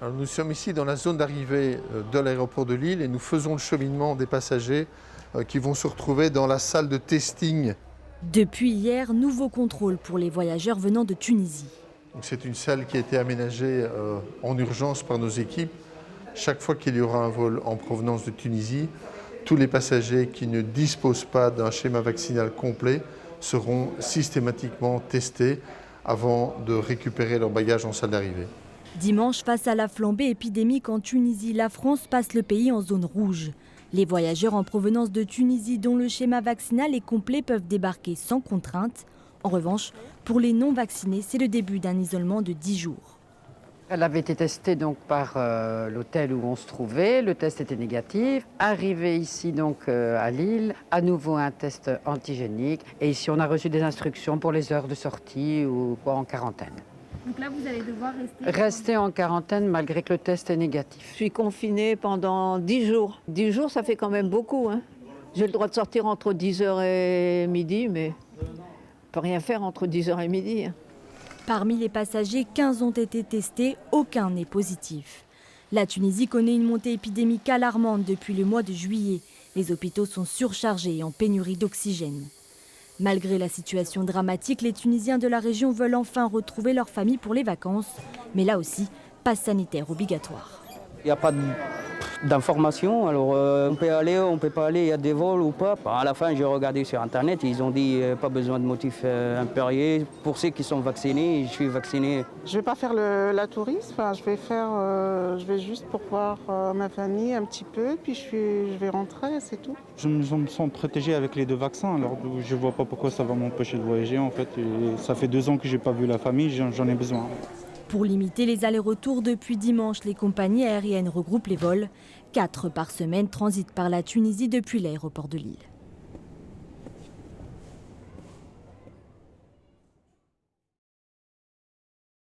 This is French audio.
Alors, nous sommes ici dans la zone d'arrivée de l'aéroport de Lille et nous faisons le cheminement des passagers qui vont se retrouver dans la salle de testing. Depuis hier, nouveau contrôle pour les voyageurs venant de Tunisie. C'est une salle qui a été aménagée en urgence par nos équipes. Chaque fois qu'il y aura un vol en provenance de Tunisie, tous les passagers qui ne disposent pas d'un schéma vaccinal complet seront systématiquement testés avant de récupérer leur bagage en salle d'arrivée. Dimanche, face à la flambée épidémique en Tunisie, la France passe le pays en zone rouge. Les voyageurs en provenance de Tunisie dont le schéma vaccinal est complet peuvent débarquer sans contrainte. En revanche, pour les non-vaccinés, c'est le début d'un isolement de 10 jours. Elle avait été testée donc par l'hôtel où on se trouvait. Le test était négatif. Arrivée ici donc à Lille, à nouveau un test antigénique. Et ici, on a reçu des instructions pour les heures de sortie ou quoi en quarantaine. Donc là, vous allez devoir Rester en quarantaine malgré que le test est négatif. Je suis confinée pendant 10 jours. 10 jours, ça fait quand même beaucoup, hein. J'ai le droit de sortir entre 10h et midi, mais je ne peux rien faire entre 10h et midi, hein. Parmi les passagers, 15 ont été testés, aucun n'est positif. La Tunisie connaît une montée épidémique alarmante depuis le mois de juillet. Les hôpitaux sont surchargés et en pénurie d'oxygène. Malgré la situation dramatique, les Tunisiens de la région veulent enfin retrouver leur famille pour les vacances. Mais là aussi, passe sanitaire obligatoire. Il n'y a pas d'informations, alors on peut aller, on ne peut pas aller, il y a des vols ou pas. À la fin, j'ai regardé sur Internet, ils ont dit pas besoin de motif impérieux. Pour ceux qui sont vaccinés, je suis vacciné. Je ne vais pas faire la touriste, enfin, je vais juste pour voir ma famille un petit peu, puis je vais rentrer, c'est tout. Je me sens protégé avec les 2 vaccins, alors je ne vois pas pourquoi ça va m'empêcher de voyager en fait. Et ça fait 2 ans que je n'ai pas vu la famille, j'en ai besoin. Pour limiter les allers-retours depuis dimanche, les compagnies aériennes regroupent les vols. 4 par semaine transitent par la Tunisie depuis l'aéroport de Lille.